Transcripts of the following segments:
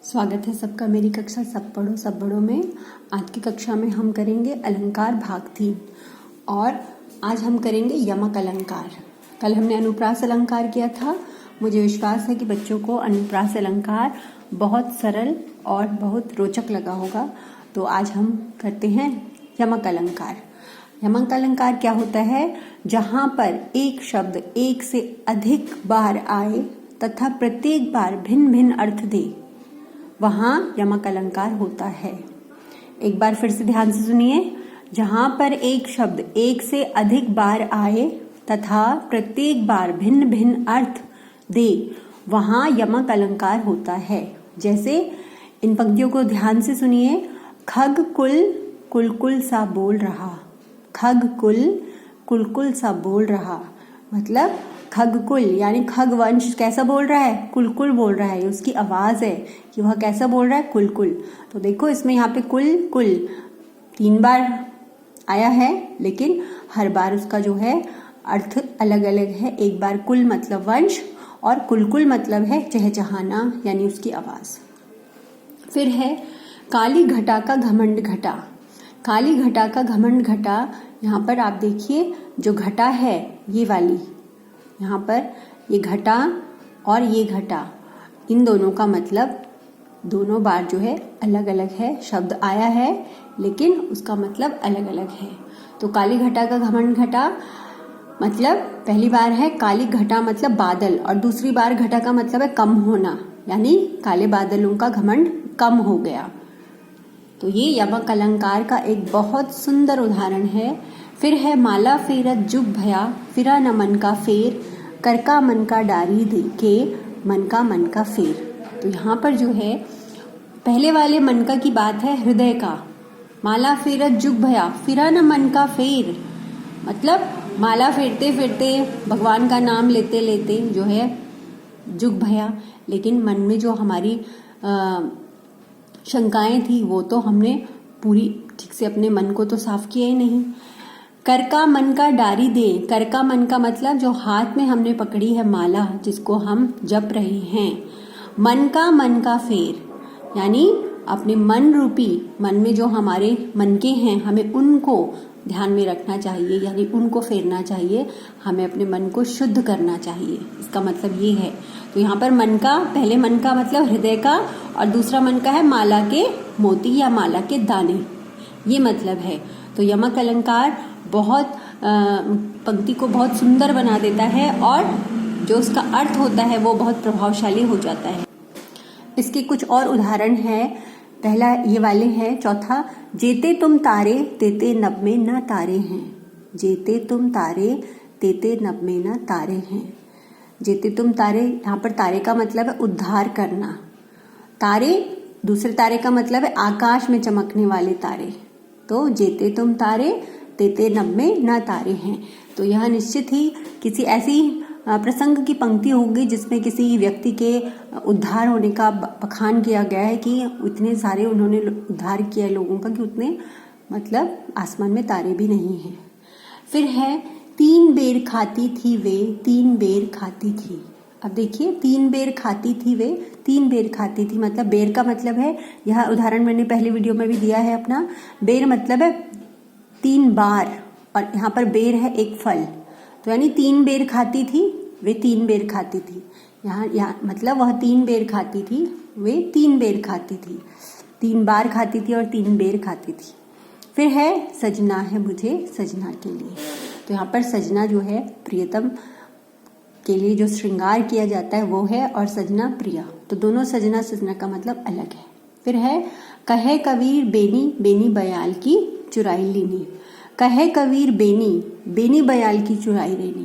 स्वागत है सबका मेरी कक्षा सब पढ़ो सब बड़ों में। आज की कक्षा में हम करेंगे अलंकार भाग 3 और आज हम करेंगे यमक अलंकार। कल हमने अनुप्रास अलंकार किया था। मुझे विश्वास है कि बच्चों को अनुप्रास अलंकार बहुत सरल और बहुत रोचक लगा होगा। तो आज हम करते हैं यमक अलंकार। यमक अलंकार क्या होता है? जहां पर एक शब्द एक से अधिक बार आए तथा प्रत्येक बार भिन्न भिन्न अर्थ दे, वहां यमक अलंकार होता है। एक बार फिर से ध्यान से सुनिए। जहां पर एक शब्द एक से अधिक बार आए तथा प्रत्येक बार भिन्न भिन्न अर्थ दे, वहां यमक अलंकार होता है। जैसे इन पंक्तियों को ध्यान से सुनिए। खग कुल कुलकुल सा बोल रहा। खग कुल कुलकुल सा बोल रहा मतलब खगकुल यानी खग वंश कैसा बोल रहा है? कुलकुल बोल रहा है। उसकी आवाज है कि वह कैसा बोल रहा है? कुलकुल। तो देखो इसमें यहाँ पे कुल कुल 3 बार आया है, लेकिन हर बार उसका जो है अर्थ अलग अलग है। एक बार कुल मतलब वंश और कुलकुल मतलब है चहचहाना यानी उसकी आवाज। फिर है काली घटा का घमंड घटा। काली घटा का घमंड घटा। यहाँ पर आप देखिए जो घटा है ये वाली, यहाँ पर ये घटा और ये घटा, इन दोनों का मतलब दोनों बार जो है अलग अलग है। शब्द आया है लेकिन उसका मतलब अलग अलग है। तो काली घटा का घमंड घटा मतलब पहली बार है काली घटा मतलब बादल, और दूसरी बार घटा का मतलब है कम होना, यानी काले बादलों का घमंड कम हो गया। तो ये यमक अलंकार का एक बहुत सुंदर उदाहरण है। फिर है माला फेरत जुग भया फिरा न मन का फेर, कर का मन का डारी दे के मन का फेर। तो यहाँ पर जो है पहले वाले मन का की बात है हृदय का। माला फेरत जुग भया फिरा न मन का फेर मतलब माला फेरते फेरते भगवान का नाम लेते लेते जो है जुग भया, लेकिन मन में जो हमारी शंकाएं थी वो तो हमने पूरी ठीक से अपने मन को तो साफ किया ही नहीं। कर का मन का डारी दे। कर का मन का मतलब जो हाथ में हमने पकड़ी है माला जिसको हम जप रहे हैं। मन का फेर यानी अपने मन रूपी, मन में जो हमारे मन के हैं हमें उनको ध्यान में रखना चाहिए, यानी उनको फेरना चाहिए। हमें अपने मन को शुद्ध करना चाहिए, इसका मतलब ये है। तो यहाँ पर मन का, पहले मन का मतलब हृदय का और दूसरा मन का है माला के मोती या माला के दाने, ये मतलब है। तो यमक अलंकार बहुत पंक्ति को बहुत सुंदर बना देता है और जो उसका अर्थ होता है वो बहुत प्रभावशाली हो जाता है। इसके कुछ और उदाहरण है। पहला ये वाले हैं, चौथा जेते तुम तारे तेते नभ में न तारे हैं। जेते तुम तारे तेते नभ में न तारे हैं। जेते तुम तारे, यहाँ पर तारे का मतलब है उद्धार करना। तारे, दूसरे तारे का मतलब है आकाश में चमकने वाले तारे। तो जेते तुम तारे तेते नभ में न तारे हैं। तो यह निश्चित ही किसी ऐसी प्रसंग की पंक्ति होगी जिसमें किसी व्यक्ति के उद्धार होने का बखान किया गया है कि इतने सारे उन्होंने उद्धार किया लोगों का कि उतने मतलब आसमान में तारे भी नहीं हैं। फिर है 3 बेर खाती थी वे 3 बेर खाती थी। अब देखिए 3 बेर खाती थी वे 3 बेर खाती थी मतलब बेर का मतलब है, यह उदाहरण मैंने पहले वीडियो में भी दिया है अपना। बेर मतलब है 3 बार और यहाँ पर बेर है एक फल, तो यानी 3 बेर खाती थी वे 3 बेर खाती थी। यहाँ मतलब वह 3 बेर खाती थी वे 3 बेर खाती थी। 3 बार खाती थी और 3 बेर खाती थी। फिर है सजना है मुझे सजना के लिए। तो यहाँ पर सजना जो है प्रियतम के लिए जो श्रृंगार किया जाता है वो है, और सजना प्रिया। तो दोनों सजना सजना का मतलब अलग है। फिर है कहे कबीर बेनी बेनी बयाल की चुराई लीनी। कहे कबीर बेनी बेनी बयाल की चुराई लेनी।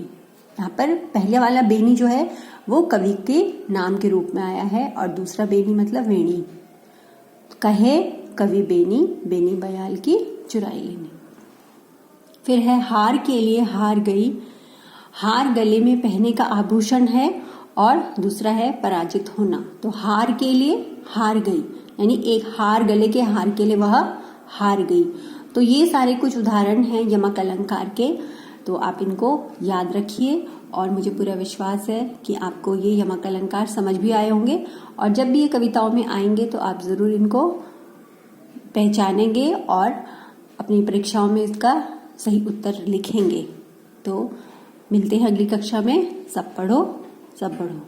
यहाँ पर पहले वाला बेनी जो है वो कवि के नाम के रूप में आया है और दूसरा बेनी मतलब वेणी। कहे कवि बेनी बेनी बयाल की चुराई लेनी। फिर है हार के लिए हार गई। हार गले में पहने का आभूषण है और दूसरा है पराजित होना। तो हार के लिए हार गई यानी एक हार, गले के हार के लिए वह हार गई। तो ये सारे कुछ उदाहरण हैं यमक अलंकार के। तो आप इनको याद रखिए और मुझे पूरा विश्वास है कि आपको ये यमक अलंकार समझ भी आए होंगे और जब भी ये कविताओं में आएंगे तो आप ज़रूर इनको पहचानेंगे और अपनी परीक्षाओं में इसका सही उत्तर लिखेंगे। तो मिलते हैं अगली कक्षा में। सब पढ़ो सब बढ़ो।